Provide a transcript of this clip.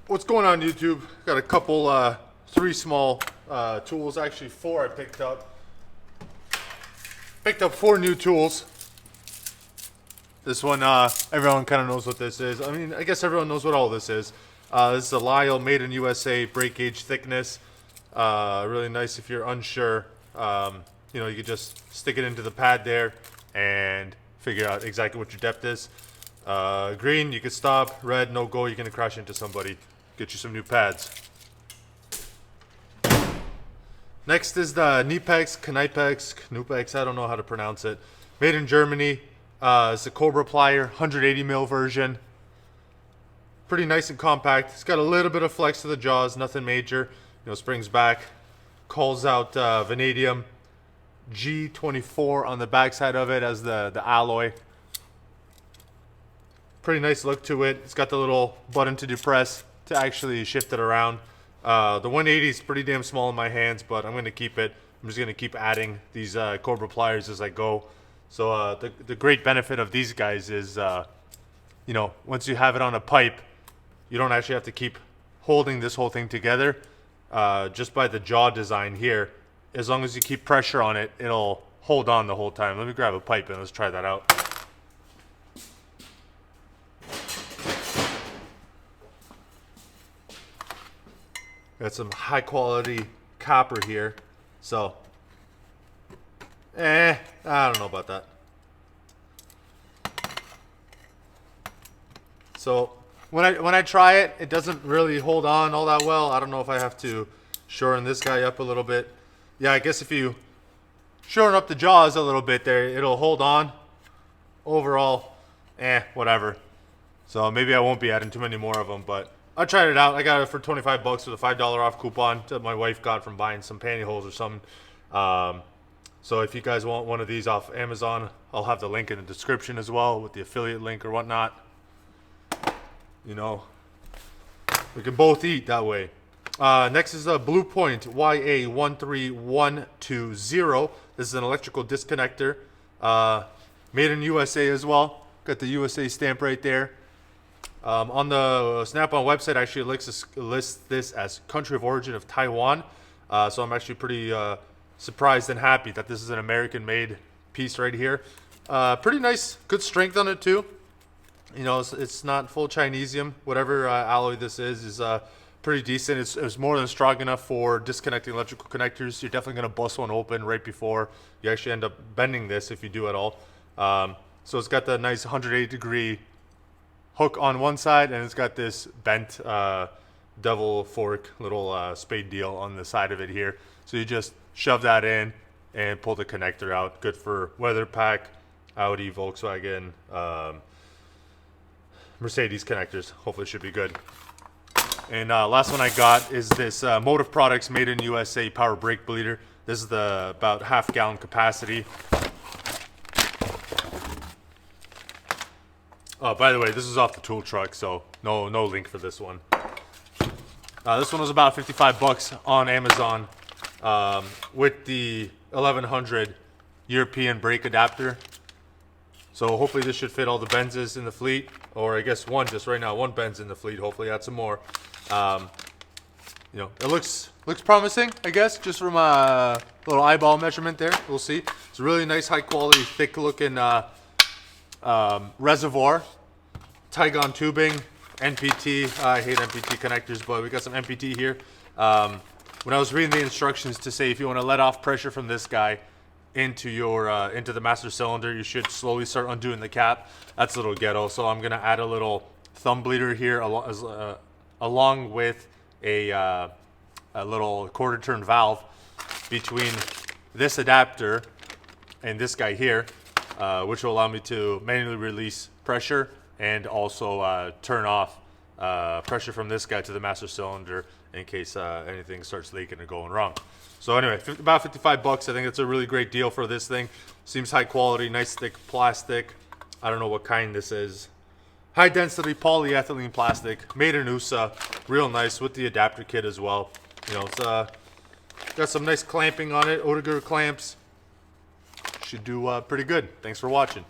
What's going on, YouTube? Got a couple, 3 small tools, actually 4 I picked up. Picked up 4 new tools. This one, everyone kind of knows what this is. I mean, I guess everyone knows what all this is. This is a Lyle made in USA break gauge thickness. Really nice if you're unsure. You know, you could just stick it into the pad there and figure out exactly what your depth is. Green, you can stop. Red, no go, you're going to crash into somebody. Get you some new pads. Next is the Neepex, I don't know how to pronounce it. Made in Germany. It's a Cobra plier, 180 mil version. Pretty nice and compact. It's got a little bit of flex to the jaws, nothing major. You know, springs back. Calls out vanadium G24 on the backside of it as the alloy. Pretty nice look to it. It's got the little button to depress to actually shift it around. The 180 is pretty damn small in my hands, but I'm going to keep it. I'm just going to keep adding these Cobra pliers as I go. So the great benefit of these guys is, you know, once you have it on a pipe, you don't actually have to keep holding this whole thing together. Just by the jaw design here, as long as you keep pressure on it, it'll hold on the whole time. Let me grab a pipe and let's try that out. Got some high quality copper here, so I don't know about that. So when I try it, it doesn't really hold on all that well. I don't know if I have to shorten this guy up a little bit. Yeah, I guess if you shorten up the jaws a little bit there, it'll hold on. Overall, whatever. So maybe I won't be adding too many more of them, but I tried it out. I got it for 25 bucks with a $5 off coupon that my wife got from buying some pantyhose or something. So if you guys want one of these off Amazon, I'll have the link in the description as well with the affiliate link or whatnot. You know, we can both eat that way. Next is a Blue Point YA13120. This is an electrical disconnector. Made in USA as well. Got the USA stamp right there. On the Snap-on website, actually lists this as country of origin of Taiwan. So I'm actually pretty surprised and happy that this is an American-made piece right here. Pretty nice, good strength on it too. You know, it's not full Chinesium. Whatever alloy this is pretty decent. It's more than strong enough for disconnecting electrical connectors. You're definitely going to bust one open right before you actually end up bending this, if you do at all. So it's got the nice 180-degree hook on one side, and it's got this bent devil fork little spade deal on the side of it here. So you just shove that in and pull the connector out. Good for weather pack, Audi, Volkswagen, Mercedes connectors. Hopefully it should be good. And last one I got is this Motive Products Made in USA power brake bleeder. This is the about half-gallon capacity. Oh, by the way, this is off the tool truck, so no link for this one. This one was about 55 bucks on Amazon with the 1100 European brake adapter. So hopefully this should fit all the Benzes in the fleet, or I guess one just right now, one Benz in the fleet. Hopefully add some more. You know, it looks promising, I guess, just from a little eyeball measurement there. We'll see. It's a really nice, high quality, thick looking reservoir, Tygon tubing, NPT. I hate NPT connectors, but we got some NPT here. When I was reading the instructions to say if you want to let off pressure from this guy into your into the master cylinder, you should slowly start undoing the cap. That's a little ghetto, so I'm gonna add a little thumb bleeder here along with a little quarter turn valve between this adapter and this guy here. Which will allow me to manually release pressure and also turn off pressure from this guy to the master cylinder in case anything starts leaking or going wrong. So anyway, about 55 bucks. I think it's a really great deal for this thing. Seems high quality, nice thick plastic. I don't know what kind this is. High density polyethylene plastic, made in USA. Real nice with the adapter kit as well. You know, it's got some nice clamping on it, Oetinger clamps. Should do pretty good. Thanks for watching.